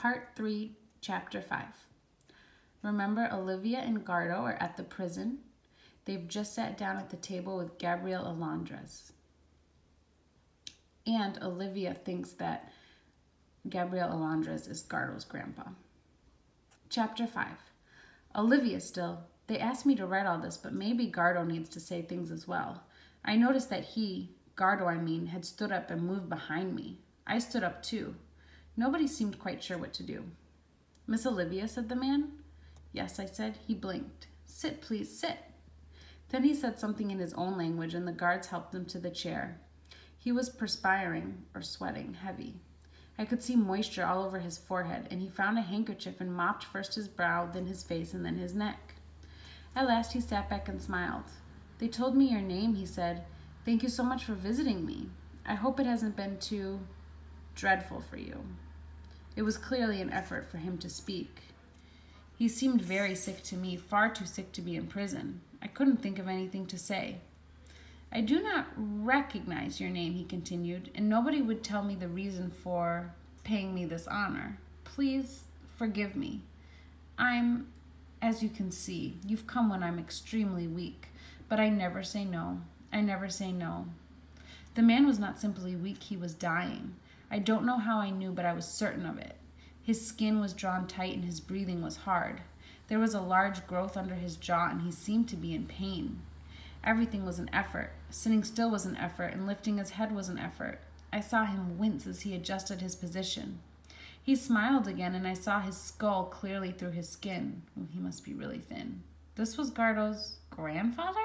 Part 3, Chapter 5. Remember, Olivia and Gardo are at the prison. They've just sat down at the table with Gabriel Alondras. And Olivia thinks that Gabriel Alondras is Gardo's grandpa. Chapter 5. Olivia still. They asked me to write all this, but maybe Gardo needs to say things as well. I noticed that Gardo, had stood up and moved behind me. I stood up too. Nobody seemed quite sure what to do. Miss Olivia, said the man. Yes, I said. He blinked. Sit, please, sit. Then he said something in his own language, and the guards helped him to the chair. He was perspiring, or sweating, heavy. I could see moisture all over his forehead, and he found a handkerchief and mopped first his brow, then his face, and then his neck. At last he sat back and smiled. They told me your name, he said. Thank you so much for visiting me. I hope it hasn't been too dreadful for you. It was clearly an effort for him to speak. He seemed very sick to me, far too sick to be in prison. I couldn't think of anything to say. I do not recognize your name, he continued, and nobody would tell me the reason for paying me this honor. Please forgive me. As you can see, you've come when I'm extremely weak, but I never say no. I never say no. The man was not simply weak, he was dying. I don't know how I knew, but I was certain of it. His skin was drawn tight and his breathing was hard. There was a large growth under his jaw and he seemed to be in pain. Everything was an effort. Sitting still was an effort and lifting his head was an effort. I saw him wince as he adjusted his position. He smiled again and I saw his skull clearly through his skin. Oh, he must be really thin. This was Gardo's grandfather?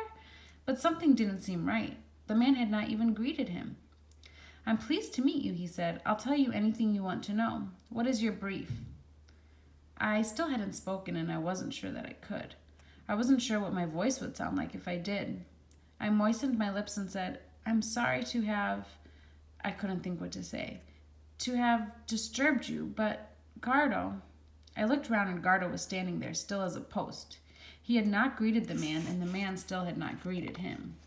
But something didn't seem right. The man had not even greeted him. I'm pleased to meet you, he said. I'll tell you anything you want to know. What is your brief? I still hadn't spoken and I wasn't sure that I could. I wasn't sure what my voice would sound like if I did. I moistened my lips and said, I'm sorry to have, I couldn't think what to say, to have disturbed you, but Gardo. I looked around and Gardo was standing there, still as a post. He had not greeted the man and the man still had not greeted him.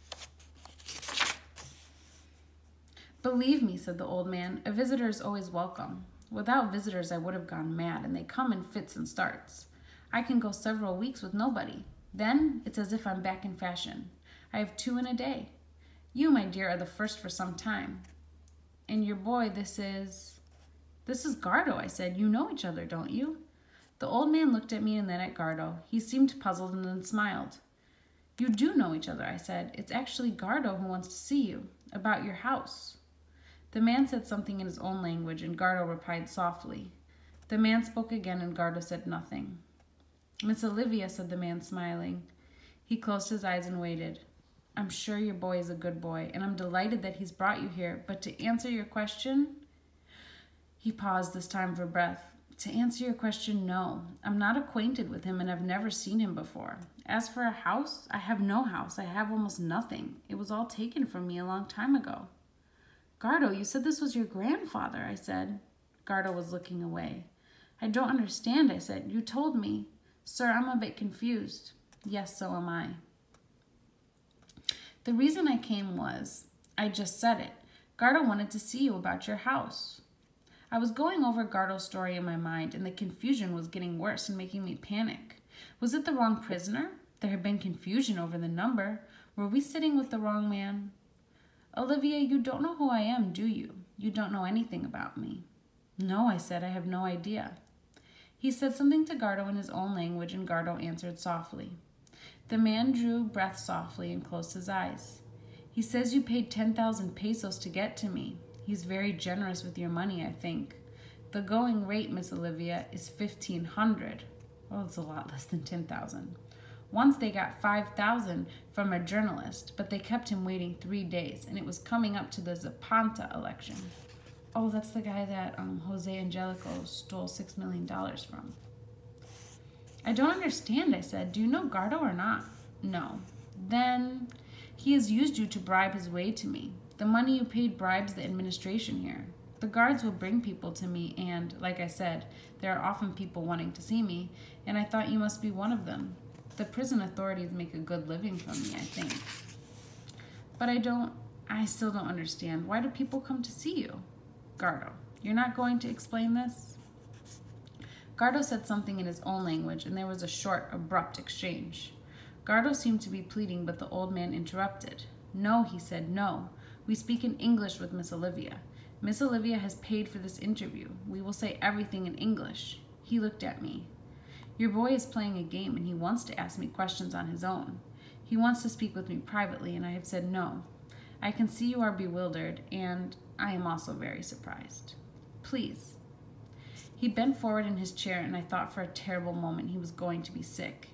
Believe me, said the old man, a visitor is always welcome. Without visitors, I would have gone mad, and they come in fits and starts. I can go several weeks with nobody. Then it's as if I'm back in fashion. I have 2 in a day. You, my dear, are the first for some time. And your boy, this is Gardo, I said. You know each other, don't you? The old man looked at me and then at Gardo. He seemed puzzled and then smiled. You do know each other, I said. It's actually Gardo who wants to see you, about your house. The man said something in his own language, and Gardo replied softly. The man spoke again, and Gardo said nothing. Miss Olivia, said the man, smiling. He closed his eyes and waited. I'm sure your boy is a good boy, and I'm delighted that he's brought you here, but to answer your question... He paused this time for breath. To answer your question, no. I'm not acquainted with him, and I've never seen him before. As for a house, I have no house. I have almost nothing. It was all taken from me a long time ago. Gardo, you said this was your grandfather, I said. Gardo was looking away. I don't understand, I said. You told me. Sir, I'm a bit confused. Yes, so am I. The reason I came was, I just said it. Gardo wanted to see you about your house. I was going over Gardo's story in my mind, and the confusion was getting worse and making me panic. Was it the wrong prisoner? There had been confusion over the number. Were we sitting with the wrong man? Olivia, you don't know who I am, do you? You don't know anything about me. No, I said, I have no idea. He said something to Gardo in his own language, and Gardo answered softly. The man drew breath softly and closed his eyes. He says you paid 10,000 pesos to get to me. He's very generous with your money, I think. The going rate, Miss Olivia, is 1,500. Well, it's a lot less than 10,000. Once they got 5,000 from a journalist, but they kept him waiting 3 days, and it was coming up to the Zapata election. Oh, that's the guy that Jose Angelico stole $6 million from. I don't understand, I said. Do you know Gardo or not? No. Then he has used you to bribe his way to me. The money you paid bribes the administration here. The guards will bring people to me, and, like I said, there are often people wanting to see me, and I thought you must be one of them. The prison authorities make a good living from me, I think. But I still don't understand. Why do people come to see you? Gardo, you're not going to explain this? Gardo said something in his own language, and there was a short, abrupt exchange. Gardo seemed to be pleading, but the old man interrupted. "No," he said, "no. We speak in English with Miss Olivia. Miss Olivia has paid for this interview. We will say everything in English." He looked at me. "Your boy is playing a game, and he wants to ask me questions on his own. He wants to speak with me privately, and I have said no. I can see you are bewildered, and I am also very surprised. Please." He bent forward in his chair, and I thought for a terrible moment he was going to be sick.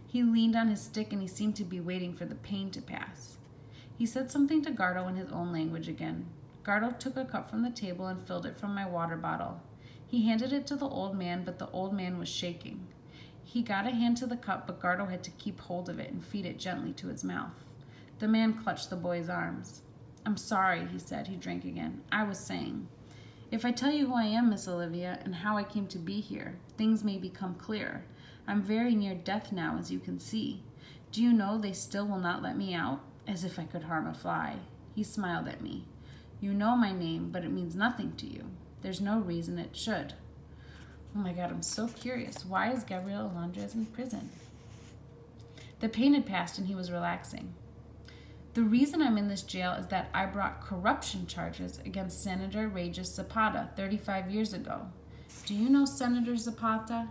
He leaned on his stick, and he seemed to be waiting for the pain to pass. He said something to Gardo in his own language again. Gardo took a cup from the table and filled it from my water bottle. He handed it to the old man, but the old man was shaking. He got a hand to the cup, but Gardo had to keep hold of it and feed it gently to his mouth. The man clutched the boy's arms. "I'm sorry," he said. He drank again. "I was saying, if I tell you who I am, Miss Olivia, and how I came to be here, things may become clearer. I'm very near death now, as you can see. Do you know they still will not let me out? As if I could harm a fly." He smiled at me. "You know my name, but it means nothing to you. There's no reason it should." Oh my God, I'm so curious. Why is Gabriel Alondres in prison? The pain had passed and he was relaxing. "The reason I'm in this jail is that I brought corruption charges against Senator Regis Zapata 35 years ago. Do you know Senator Zapata?"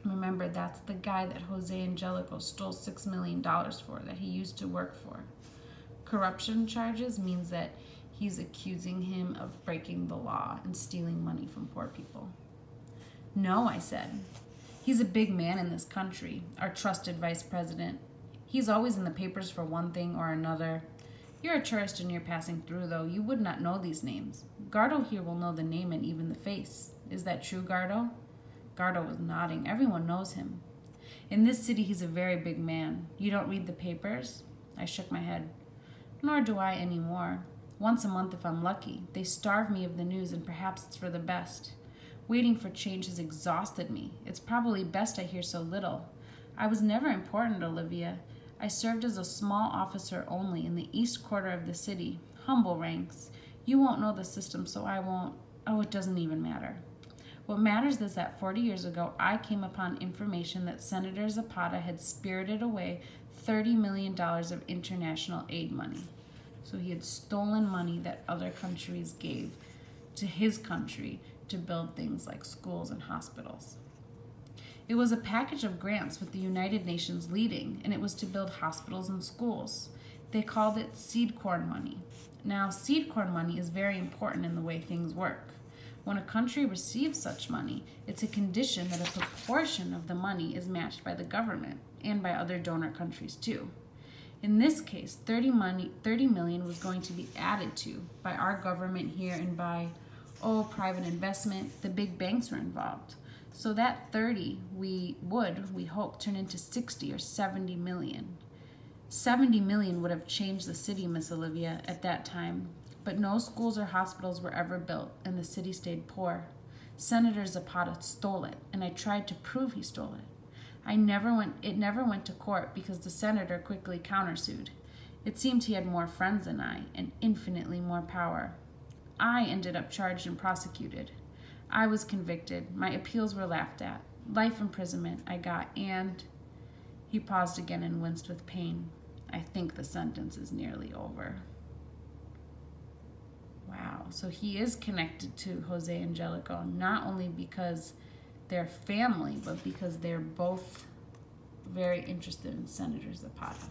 Remember, that's the guy that Jose Angelico stole $6 million for, that he used to work for. Corruption charges means that he's accusing him of breaking the law and stealing money from poor people. "No," I said. "He's a big man in this country, our trusted vice president. He's always in the papers for one thing or another. You're a tourist and you're passing through, though. You would not know these names. Gardo here will know the name and even the face. Is that true, Gardo?" Gardo was nodding. "Everyone knows him. In this city, he's a very big man. You don't read the papers?" I shook my head. "Nor do I anymore. Once a month if I'm lucky. They starve me of the news, and perhaps it's for the best. Waiting for change has exhausted me. It's probably best I hear so little. I was never important, Olivia. I served as a small officer only in the east quarter of the city. Humble ranks. You won't know the system, so I won't. Oh, it doesn't even matter. What matters is that 40 years ago, I came upon information that Senator Zapata had spirited away $30 million of international aid money. So he had stolen money that other countries gave to his country to build things like schools and hospitals. It was a package of grants with the United Nations leading, and it was to build hospitals and schools. They called it seed corn money. Now, seed corn money is very important in the way things work. When a country receives such money, it's a condition that a proportion of the money is matched by the government and by other donor countries too. In this case, 30 million was going to be added to by our government here and by, private investment. The big banks were involved. So that 30 we hope, turn into 60 or 70 million. 70 million would have changed the city, Miss Olivia, at that time. But no schools or hospitals were ever built, and the city stayed poor. Senator Zapata stole it, and I tried to prove he stole it. It never went to court because the senator quickly countersued. It seemed he had more friends than I, and infinitely more power. I ended up charged and prosecuted. I was convicted. My appeals were laughed at. Life imprisonment I got, and... He paused again and winced with pain. I think the sentence is nearly over. Wow, so he is connected to Jose Angelico, not only because they're family, but because they're both very interested in Senator Zapata.